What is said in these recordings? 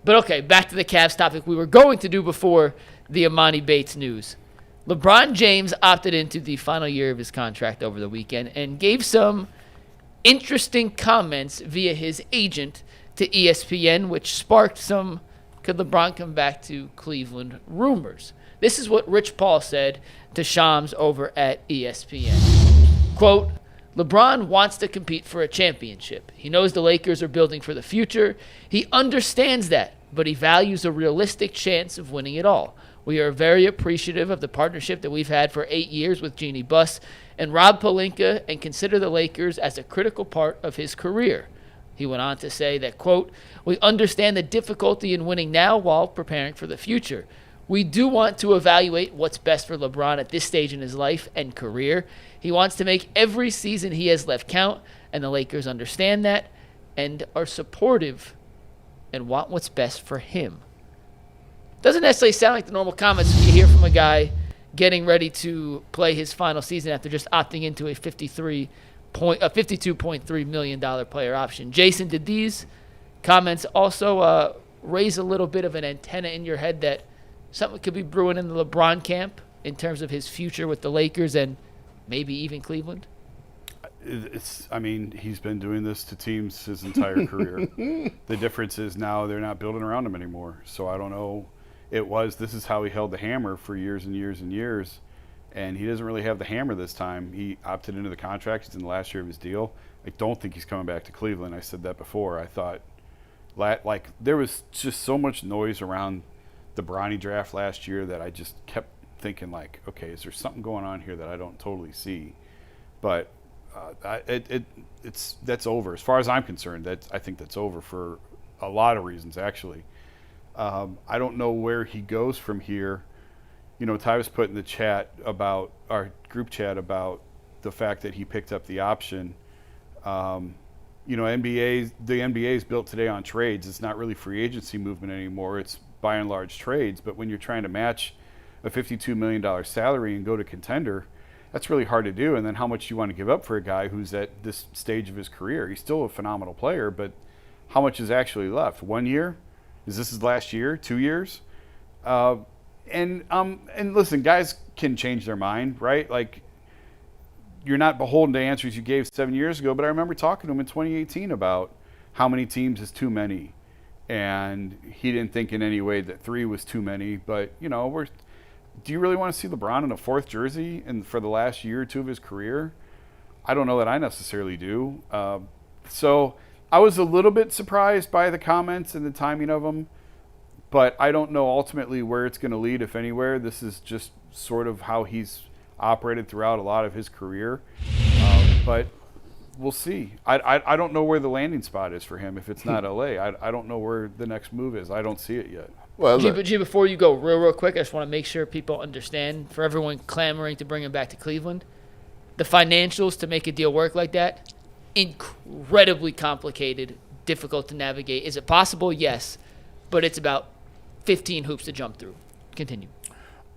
But okay, back to the Cavs topic we were going to do before the Imani Bates news. LeBron James opted into the final year of his contract over the weekend and gave some interesting comments via his agent to ESPN, which sparked some could LeBron come back to Cleveland rumors. This is what Rich Paul said to Shams over at ESPN. Quote, LeBron wants to compete for a championship. He knows the Lakers are building for the future. He understands that, but he values a realistic chance of winning it all. We are very appreciative of the partnership that we've had for 8 years with Jeanie Buss and Rob Pelinka and consider the Lakers as a critical part of his career. He went on to say that, quote, we understand the difficulty in winning now while preparing for the future. We do want to evaluate what's best for LeBron at this stage in his life and career. He wants to make every season he has left count, and the Lakers understand that and are supportive and want what's best for him. Doesn't necessarily sound like the normal comments you hear from a guy getting ready to play his final season after just opting into a $52.3 million player option. Jason, did these comments also raise a little bit of an antenna in your head that something could be brewing in the LeBron camp in terms of his future with the Lakers and maybe even Cleveland? He's been doing this to teams his entire career. The difference is now they're not building around him anymore. So I don't know. This is how he held the hammer for years and years and years. And he doesn't really have the hammer this time. He opted into the contract. He's in the last year of his deal. I don't think he's coming back to Cleveland. I said that before. I thought, there was just so much noise around the Bronny draft last year that I just kept thinking, okay, is there something going on here that I don't totally see? But that's over. As far as I'm concerned, I think that's over for a lot of reasons, actually. I don't know where he goes from here. Ty was put in the chat about our group chat about the fact that he picked up the option. The NBA is built today on trades. It's not really free agency movement anymore. It's by and large trades. But when you're trying to match a $52 million salary and go to contender, that's really hard to do. And then how much you want to give up for a guy who's at this stage of his career? He's still a phenomenal player, but how much is actually left? 1 year? Is this his last year? 2 years? And listen, guys can change their mind, right? You're not beholden to answers you gave 7 years ago, but I remember talking to him in 2018 about how many teams is too many. And he didn't think in any way that 3 was too many. But, do you really want to see LeBron in a 4th jersey for the last year or two of his career? I don't know that I necessarily do. So I was a little bit surprised by the comments and the timing of them. But I don't know ultimately where it's going to lead, if anywhere. This is just sort of how he's operated throughout a lot of his career. But we'll see. I don't know where the landing spot is for him if it's not LA. I don't know where the next move is. I don't see it yet. Well, G, before you go real quick, I just want to make sure people understand, for everyone clamoring to bring him back to Cleveland, the financials to make a deal work like that, incredibly complicated, difficult to navigate. Is it possible? Yes. But it's about 15 hoops to jump through. Continue.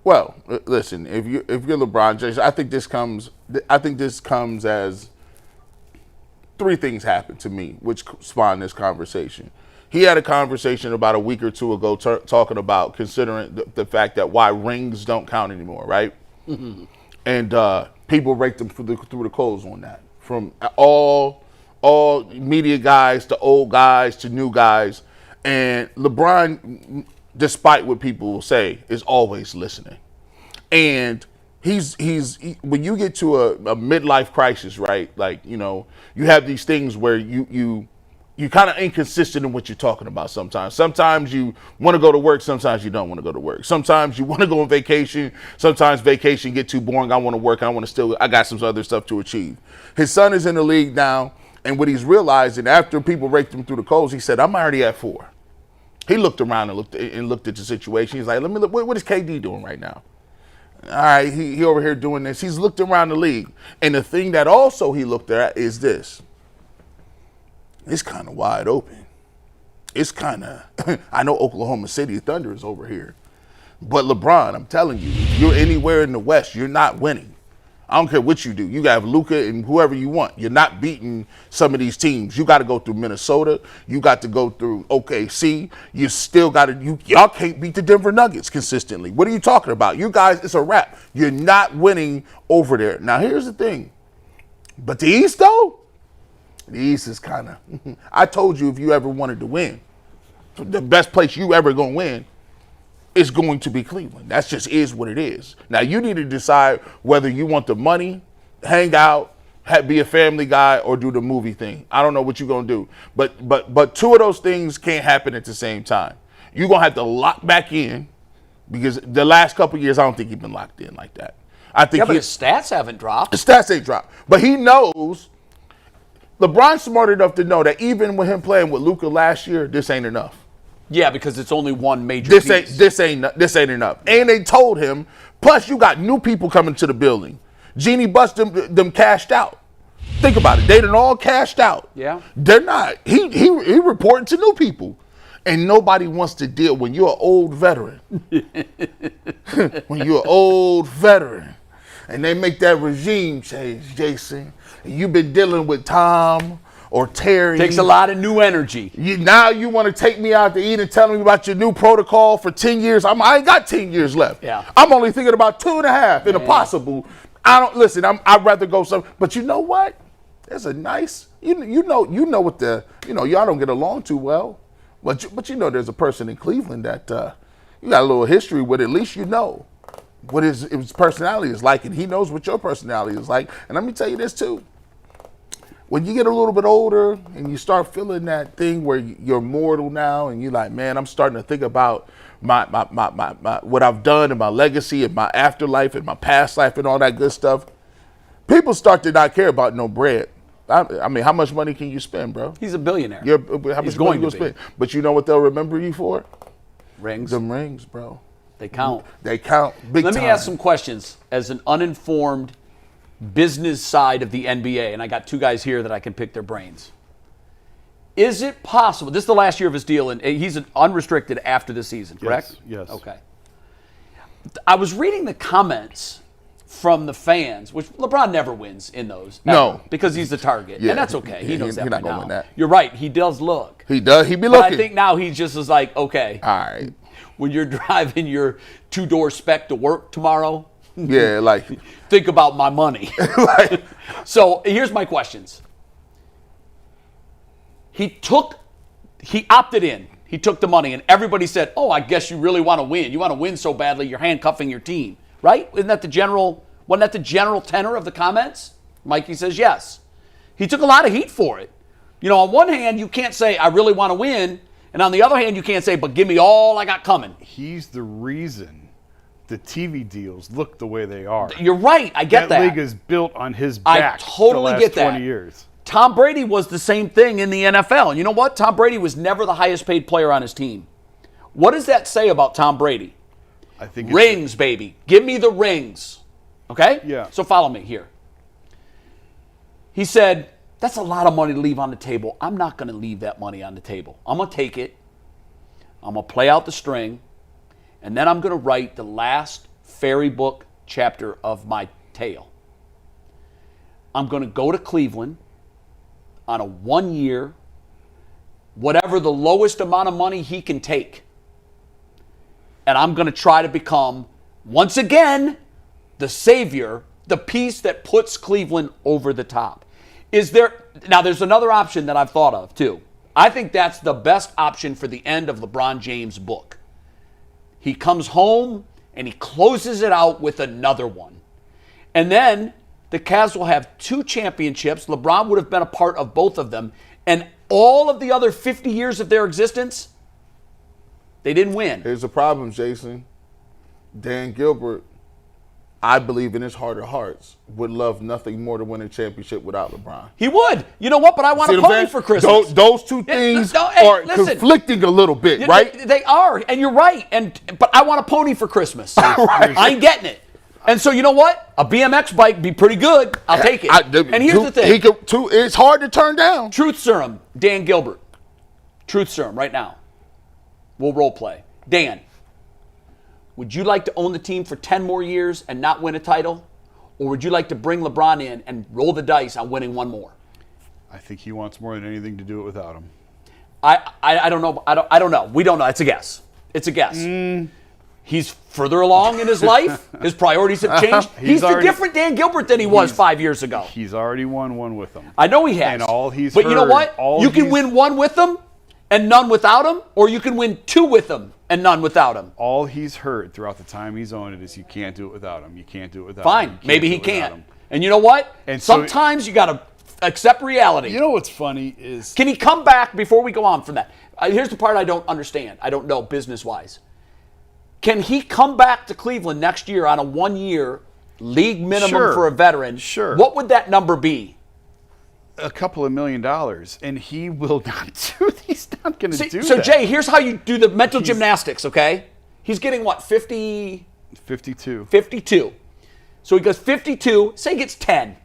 Well, listen, if you're LeBron James, I think this comes as 3 things happened to me, which spawned this conversation. He had a conversation about a week or two ago talking about considering the fact that why rings don't count anymore, right? Mm-hmm. And people rake them through the coals on that, from all media guys to old guys to new guys. And LeBron, despite what people will say, is always listening. And he's when you get to a midlife crisis, right? You have these things where you're kind of inconsistent in what you're talking about sometimes. Sometimes you want to go to work, sometimes you don't want to go to work. Sometimes you want to go on vacation, sometimes vacation get too boring. I want to work, I got some other stuff to achieve. His son is in the league now, and what he's realizing after people raked him through the coals, he said, I'm already at 4. He looked around and looked at the situation. He's like, let me look. What is KD doing right now? All right, he over here doing this. He's looked around the league. And the thing that also he looked at is this. It's kind of wide open. It's kind of, I know Oklahoma City Thunder is over here. But LeBron, I'm telling you, if you're anywhere in the West, you're not winning. I don't care what you do. You got Luka and whoever you want. You're not beating some of these teams. You got to go through Minnesota. You got to go through OKC. You still got to. Y'all can't beat the Denver Nuggets consistently. What are you talking about? You guys, it's a wrap. You're not winning over there. Now here's the thing. But the East though, the East is kind of. I told you if you ever wanted to win, the best place you ever gonna win is going to be Cleveland. That just is what it is. Now you need to decide whether you want the money, hang out, be a family guy, or do the movie thing. I don't know what you're gonna do, but two of those things can't happen at the same time. You're gonna have to lock back in because the last couple of years I don't think he's been locked in like that. I think but his stats haven't dropped. His stats ain't dropped, but he knows. LeBron's smart enough to know that even with him playing with Luka last year, this ain't enough. Yeah, because it's only one major piece. This ain't enough. And they told him. Plus, you got new people coming to the building. Jeanie Bust them cashed out. Think about it. They done all cashed out. Yeah. They're not. He reporting to new people, and nobody wants to deal when you're an old veteran. When you're an old veteran, and they make that regime change, Jason, and you've been dealing with Tom or Terry. Takes a lot of new energy. Now you want to take me out to eat and tell me about your new protocol for 10 years. I ain't got 10 years left. Yeah. I'm only thinking about 2.5 in a possible. I'd rather go some. But you know what? There's a nice. You know what the y'all don't get along too well, but you know there's a person in Cleveland that you got a little history with. At least you know what his personality is like, and he knows what your personality is like. And let me tell you this too. When you get a little bit older and you start feeling that thing where you're mortal now and you're like, man, I'm starting to think about my what I've done and my legacy and my afterlife and my past life and all that good stuff, people start to not care about no bread. I mean, how much money can you spend, bro? He's a billionaire. How much money you spend? But you know what they'll remember you for? Rings. Them rings, bro. They count. They count big time. Let me ask some questions as an uninformed business side of the NBA, and I got two guys here that I can pick their brains. Is it possible, this is the last year of his deal, and he's unrestricted after the season, correct? Yes. Okay. I was reading the comments from the fans, which LeBron never wins in those. Ever, no. Because he's the target, and that's okay. He knows that by now. That. You're right, he does look. He does, he be but looking. I think now he just is like, okay. All right. When you're driving your two-door spec to work tomorrow, yeah, like think about my money. So here's my questions. He opted in. He took the money, and everybody said, "Oh, I guess you really want to win. You want to win so badly, you're handcuffing your team, right?" Wasn't that the general tenor of the comments? Mikey says yes. He took a lot of heat for it. On one hand, you can't say I really want to win, and on the other hand, you can't say, but give me all I got coming. He's the reason the TV deals look the way they are. You're right. I get that. That league is built on his back. I totally the last get that. 20 years. Tom Brady was the same thing in the NFL. And you know what? Tom Brady was never the highest paid player on his team. What does that say about Tom Brady? I think rings, baby. Give me the rings. Okay? Yeah. So follow me here. He said, that's a lot of money to leave on the table. I'm not going to leave that money on the table. I'm going to take it. I'm going to play out the string. And then I'm going to write the last fairy book chapter of my tale. I'm going to go to Cleveland on a 1 year, whatever the lowest amount of money he can take. And I'm going to try to become, once again, the savior, the piece that puts Cleveland over the top. Now there's another option that I've thought of too. I think that's the best option for the end of LeBron James' book. He comes home and he closes it out with another one. And then the Cavs will have 2 championships. LeBron would have been a part of both of them. And all of the other 50 years of their existence, they didn't win. Here's the problem, Jason. Dan Gilbert, I believe in his heart of hearts, would love nothing more to win a championship without LeBron. He would. You know what? But I want a pony for Christmas. Those two things are conflicting a little bit, right? They are, and you're right. But I want a pony for Christmas. Right. I ain't getting it. And so you know what? A BMX bike be pretty good. I'll take it. And here's the thing. It's hard to turn down. Truth serum, Dan Gilbert. Truth serum right now. We'll role play. Dan, would you like to own the team for 10 more years and not win a title? or would you like to bring LeBron in and roll the dice on winning one more? I think he wants more than anything to do it without him. I don't know. I don't know. We don't know. It's a guess. It's a guess. He's further along in his life. His priorities have changed. He's a different Dan Gilbert than he was 5 years ago. He's already won one with them. I know he has. And all he's But you know heard, what? You can win one with him and none without him, or you can win two with him and none without him. All he's heard throughout the time he's owned it is you can't do it without him. You can't do it without him. Fine. Maybe he do it without can't. him. And you know what? And so- sometimes you got to accept reality. You know what's funny is Can he come back before we go on from that? Here's the part I don't understand. I don't know business-wise. Can he come back to Cleveland next year on a 1-year league minimum Sure. for a veteran? Sure. What would that number be? a couple of $1 million, and he will not do. He's not going to do So that. Jay, here's how you do the mental gymnastics. Okay, he's getting what 52. 52. So he goes 52. Say he gets 10.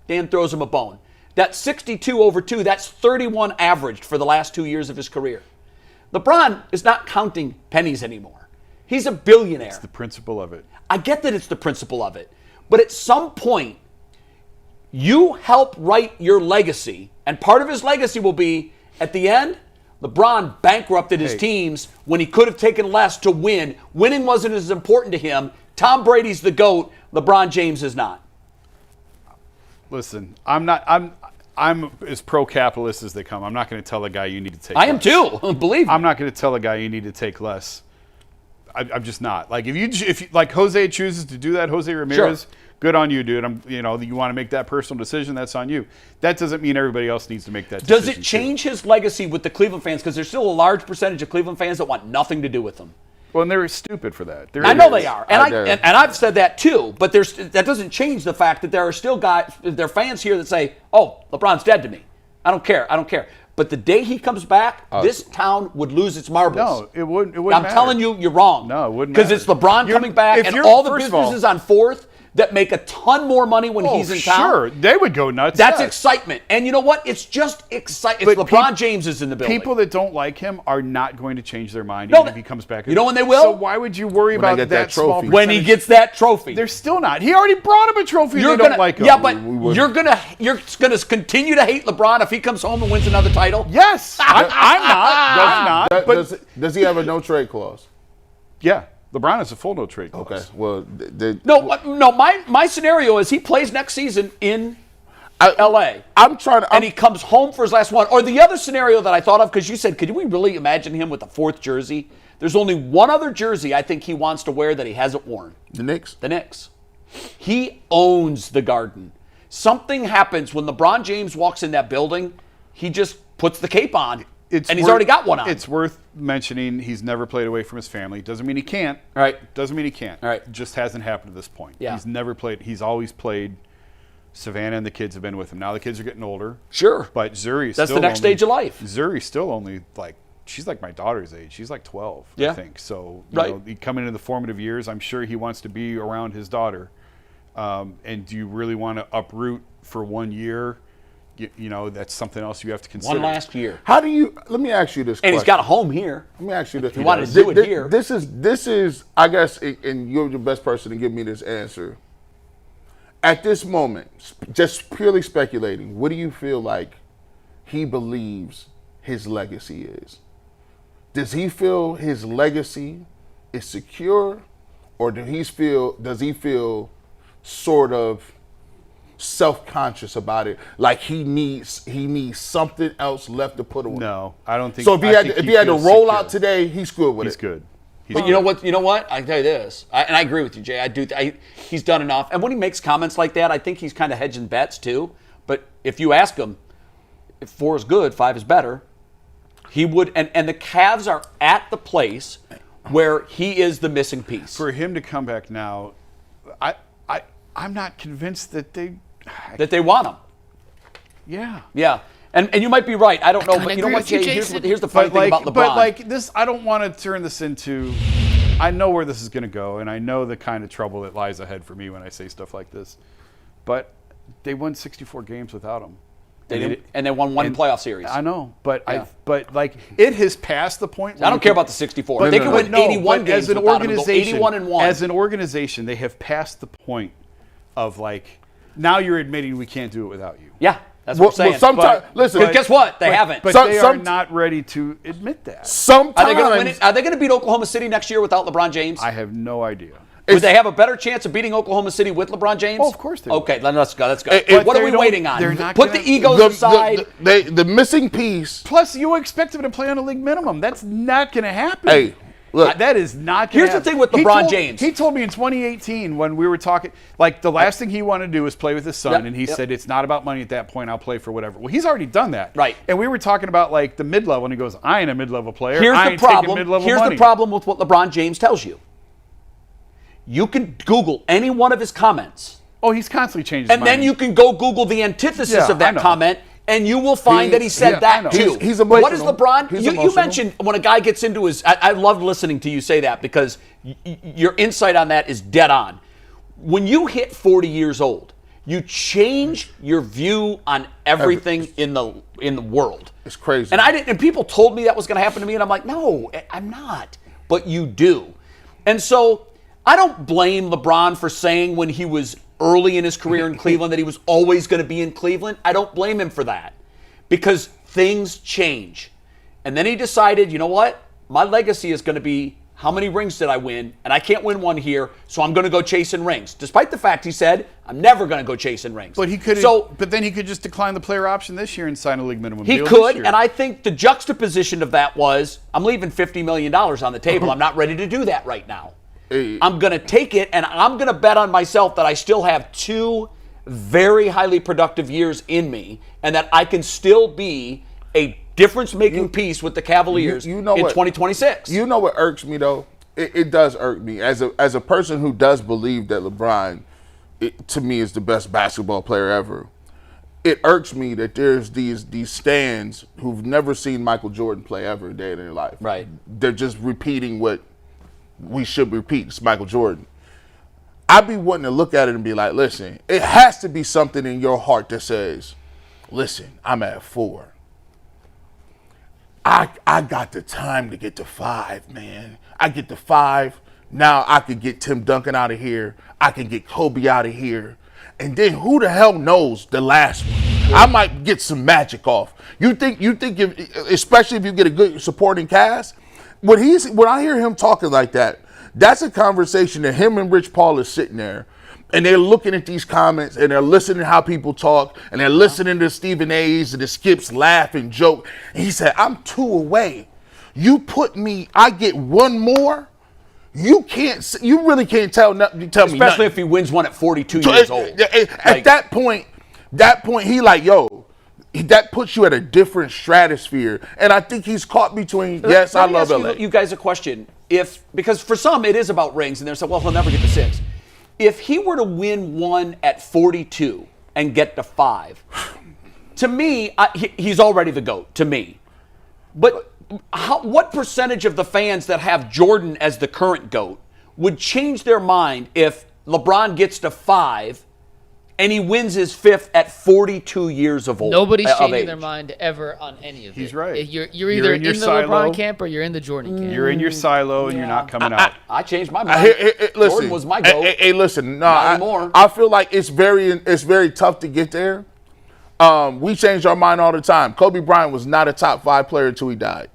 Dan throws him a bone. That's 62 over 2. That's 31 averaged for the last 2 years of his career. LeBron is not counting pennies anymore. He's a billionaire. It's the principle of it. I get that it's the principle of it. But at some point, you help write your legacy. And part of his legacy will be, at the end, LeBron bankrupted his teams when he could have taken less to win. Winning wasn't as important to him. Tom Brady's the GOAT. LeBron James is not. Listen, I'm as pro-capitalist as they come. I'm not going to tell a guy you need to take I am less. too. Believe me. I'm not going to tell a guy you need to take less. I'm just not. Like if you like Jose chooses to do that, Jose Ramirez, Sure. good on you, dude. You want to make that personal decision, that's on you. That doesn't mean everybody else needs to make that decision. Does it change his legacy with the Cleveland fans? Because there's still a large percentage of Cleveland fans that want nothing to do with him. Well, and they're stupid for that. I know they are, and I've said that too. But that doesn't change the fact that there are still guys, there are fans here that say, "Oh, LeBron's dead to me. I don't care. I don't care." But the day he comes back, this town would lose its marbles. No, it wouldn't. I'm telling you, you're wrong. No, it wouldn't because matter. it's LeBron coming back, and all the businesses on 4th that make a ton more money when he's in town. Sure, they would go nuts. That's yes. excitement. And you know what? It's just excitement. It's LeBron James is in the building. People that don't like him are not going to change their mind even if he comes back. You know when they will? So why would you worry about that small trophy? When he gets that trophy. They're still not. He already brought him a trophy. They don't like him. Yeah, but you're gonna continue to hate LeBron if he comes home and wins another title? Yes. I'm not. But Does he have a no trade clause? yeah. LeBron has a full no trade clause. Okay. Well, No. My scenario is he plays next season in L.A. And he comes home for his last one. Or the other scenario that I thought of, because you said, could we really imagine him with a 4th jersey? There's only one other jersey I think he wants to wear that he hasn't worn. the Knicks. The Knicks. He owns the Garden. Something happens when LeBron James walks in that building. He just puts the cape on. And he's already got one on. It's worth mentioning he's never played away from his family. Doesn't mean he can't. All right. Doesn't mean he can't. All right. It just hasn't happened to this point. Yeah. He's never played. He's always played. Savannah and the kids have been with him. Now the kids are getting older. Sure. But Zuri's That's still the next stage of life. Zuri's still only she's like my daughter's age. She's like 12, Yeah. I think. So, coming into the formative years, I'm sure he wants to be around his daughter. And do you really want to uproot for 1 year? That's something else you have to consider. One last year. Let me ask you this question. And he's got a home here. Let me ask you this. He wanted to do it here. This is, I guess, and you're the best person to give me this answer. At this moment, just purely speculating, what do you feel like he believes his legacy is? Does he feel his legacy is secure, or does he feel sort of self-conscious about it, like he needs something else left to put away? No, I don't think so. If he had to roll out today, he's good with it. He's good. But you know what? I can tell you this, and I agree with you, Jay. He's done enough. And when he makes comments like that, I think he's kind of hedging bets too. But if you ask him, if 4 is good, 5 is better, he would. And the Cavs are at the place where he is the missing piece. For him to come back now, I'm not convinced that they want him. Yeah. Yeah. And you might be right. I don't know. But you know what, Jay? Here's the funny thing about LeBron. But like this, I don't want to turn this into. I know where this is going to go, and I know the kind of trouble that lies ahead for me when I say stuff like this. But they won 64 games without him. And they won one playoff series. I know, but it has passed the point. I don't care about the 64. They can win 81 games as an without him, go 81-1. As an organization, they have passed the point of like, now you're admitting we can't do it without you. Yeah, that's what I'm saying. Sometimes, But- listen. Because guess what? They haven't. But Some- they some- are not ready to admit that. Sometimes Are they going to win it? Are they going to beat Oklahoma City next year without LeBron James? I have no idea. Would they have a better chance of beating Oklahoma City with LeBron James? Oh, of course they would. Okay, then let's go. Let's go. But What are they we don't- waiting on? they're not Put gonna- the egos aside. the missing piece. Plus, you expect him to play on a league minimum. That's not going to happen. Hey, look. That is not going to Here's the happen. thing with He LeBron told- James. He told me in 2018 when we were talking, like the last thing he wanted to do was play with his son, Yep, and he yep. said, it's not about money at that point. I'll play for whatever. Well, he's already done that. Right. And we were talking about like the mid-level, and he goes, I ain't a mid-level player. Here's I the ain't taking problem. mid-level Here's money. the problem with what LeBron James tells you. You can Google any one of his comments, Oh, he's constantly changing and then you can go Google the antithesis Yeah, of I that know. comment, and you will find that he said I that know. too. He's What is emotional. LeBron? He's You emotional. mentioned when a guy gets into his. I love listening to you say that because your insight on that is dead on. When you hit 40 years old, you change your view on everything in the world. It's crazy. And I didn't. And people told me that was going to happen to me, and I'm like, no, I'm not. But you do. And so I don't blame LeBron for saying when he was early in his career in Cleveland that he was always going to be in Cleveland. I don't blame him for that because things change. And then he decided, you know what? My legacy is going to be how many rings did I win? And I can't win one here, so I'm going to go chasing rings. Despite the fact he said, I'm never going to go chasing rings. But he could. So but then he could just decline the player option this year and sign a league minimum he deal. could, this year. and I think the juxtaposition of that was, I'm leaving $50 million on the table. I'm not ready to do that right now. I'm going to take it, and I'm going to bet on myself that I still have 2 very highly productive years in me, and that I can still be a difference-making piece with the Cavaliers you know in what? 2026. You know what irks me though? It does irk me as a person who does believe that LeBron, to me, is the best basketball player ever. It irks me that there's these stands who've never seen Michael Jordan play ever a day in their life. Right. They're just repeating what we should repeat. It's Michael Jordan. I'd be wanting to look at it and be like, listen, it has to be something in your heart that says, listen, I'm at 4. I got the time to get to 5, man. I get to 5. Now I could get Tim Duncan out of here. I can get Kobe out of here. And then who the hell knows the last one? I might get some magic off. You think if, especially if you get a good supporting cast, when I hear him talking like that, that's a conversation that him and Rich Paul is sitting there and they're looking at these comments and they're listening to how people talk and they're listening to Stephen A's and the Skips laugh and joke. And he said, I'm 2 away. You put me, I get 1 more. You really can't tell me nothing. Especially if he wins one at 42 years old. At that point, he like, yo, that puts you at a different stratosphere. And I think he's caught between, yes, I love LA. You guys a question. Because for some it is about rings, and they're saying, well, he'll never get to 6. If he were to win one at 42 and get to 5, to me, he's already the GOAT, to me. But what percentage of the fans that have Jordan as the current GOAT would change their mind if LeBron gets to 5 and he wins his 5th at 42 years of age? Nobody's changing their mind ever on any of it. He's right. You're either in your the silo. LeBron camp or you're in the Jordan camp. You're in your silo and you're not coming out. I changed my mind. Listen, Jordan was my GOAT. Hey, listen, no, Not anymore. I feel like it's very tough to get there. We change our mind all the time. Kobe Bryant was not a top 5 player until he died.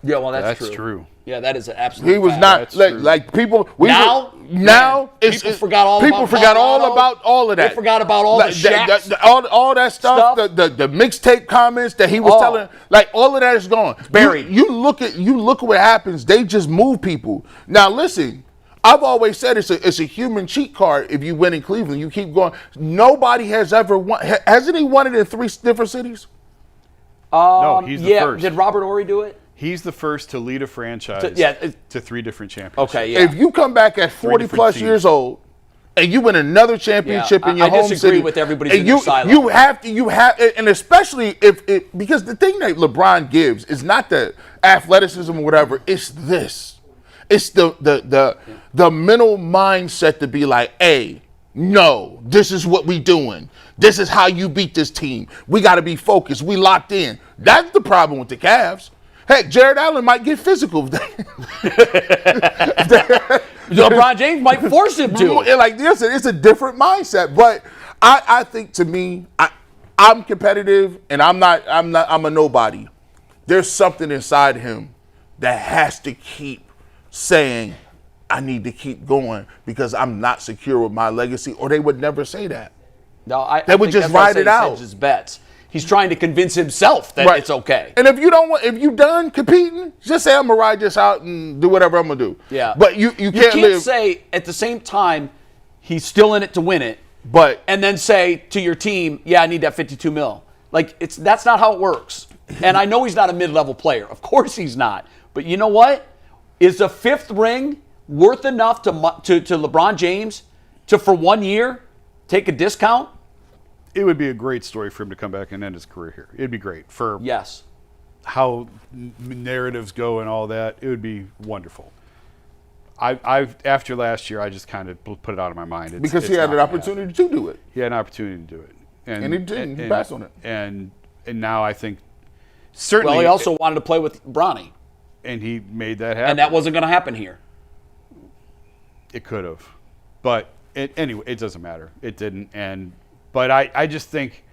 Yeah, well, That's true. Yeah, that is an absolute He was fact. not That's like true. people. Now people forgot all people about forgot all Colorado. about all of that. They forgot about all the Shaqs. all that stuff. The mixtape comments that he was telling, like all of that is gone. buried. You look at what happens. They just move people. Now listen, I've always said it's a human cheat card. If you win in Cleveland, you keep going. Nobody has ever won. Hasn't he won it in 3 different cities? No, he's the first. Did Robert Horry do it? He's the first to lead a franchise to 3 different championships. Okay, yeah. If you come back at 40 different plus teams. years old and you win another championship in your I home disagree city, with everybody's and in their silo. you have, and especially because the thing that LeBron gives is not the athleticism or whatever. It's this. It's the mental mindset to be like, hey, no, this is what we doing. This is how you beat this team. We got to be focused. We locked in. That's the problem with the Cavs. Heck, Jared Allen might get physical. LeBron James might force him to. Like this, it's a different mindset. But I think, to me, I'm competitive, and I'm a nobody. There's something inside him that has to keep saying, I need to keep going because I'm not secure with my legacy, or they would never say that. No, They would just ride it out. His bets. He's trying to convince himself that it's okay. And if you done competing, just say I'm gonna ride this out and do whatever I'm gonna do. Yeah. But you can't say at the same time he's still in it to win it, but and then say to your team, yeah, I need that 52 mil. Like that's not how it works. And I know he's not a mid-level player. Of course he's not. But you know what? Is a 5th ring worth enough to LeBron James to, for 1 year, take a discount? It would be a great story for him to come back and end his career here. It'd be great for how narratives go and all that. It would be wonderful. I've after last year, I just kind of put it out of my mind. Because he had an opportunity to do it. He had an opportunity to do it. And he didn't. He passed on it. And now I think certainly. Well, he also wanted to play with Bronny. And he made that happen. And that wasn't going to happen here. It could have. But anyway, it doesn't matter. It didn't. But I just think,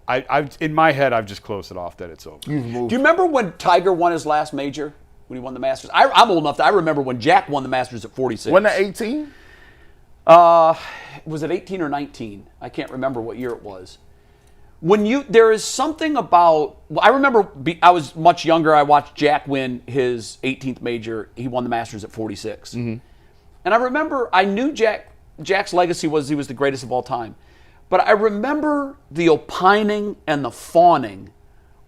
in my head, I've just closed it off that it's over. Do you remember when Tiger won his last major? When he won the Masters? I'm old enough that I remember when Jack won the Masters at 46. Wasn't that 18? Was it 18 or 19? I can't remember what year it was. There is something about, I remember I was much younger. I watched Jack win his 18th major. He won the Masters at 46. Mm-hmm. And I remember, I knew Jack's legacy was he was the greatest of all time. But I remember the opining and the fawning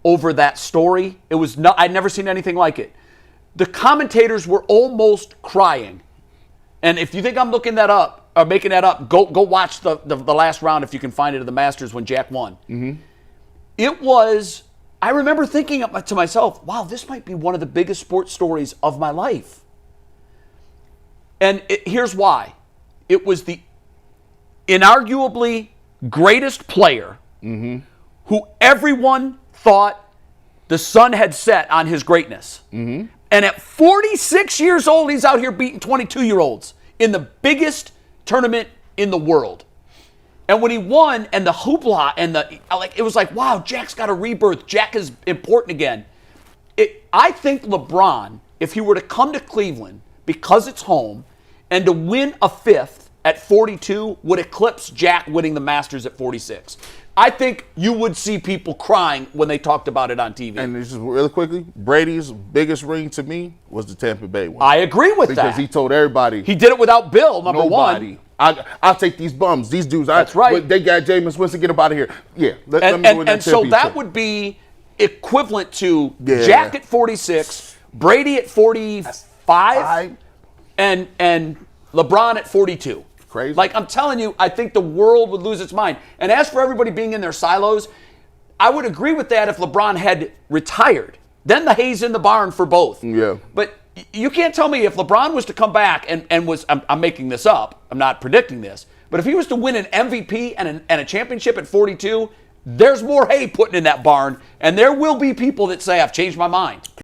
over that story. It was I'd never seen anything like it. The commentators were almost crying. And if you think I'm looking that up or making that up, go watch the last round if you can find it of the Masters when Jack won. Mm-hmm. It was, I remember thinking to myself, wow, this might be one of the biggest sports stories of my life. And here's why. It was the inarguably greatest player who everyone thought the sun had set on his greatness. Mm-hmm. And at 46 years old, he's out here beating 22-year-olds in the biggest tournament in the world. And when he won, and the hoopla, and it was like, wow, Jack's got a rebirth. Jack is important again. I think LeBron, if he were to come to Cleveland because it's home, and to win a 5th at 42 would eclipse Jack winning the Masters at 46. I think you would see people crying when they talked about it on TV. And just really quickly, Brady's biggest ring to me was the Tampa Bay one. I agree with that. Because he told everybody. He did it without Bill, number one. I'll take these bums, these dudes. That's right. They got Jameis Winston, get him out of here. Yeah. Let me win that and so that would be equivalent to Jack at 46, Brady at 45, and LeBron at 42. Crazy. Like, I'm telling you, I think the world would lose its mind. And as for everybody being in their silos, I would agree with that if LeBron had retired. Then the hay's in the barn for both. Yeah. But you can't tell me if LeBron was to come back and was, I'm making this up, I'm not predicting this, but if he was to win an MVP and a championship at 42, there's more hay putting in that barn, and there will be people that say, I've changed my mind.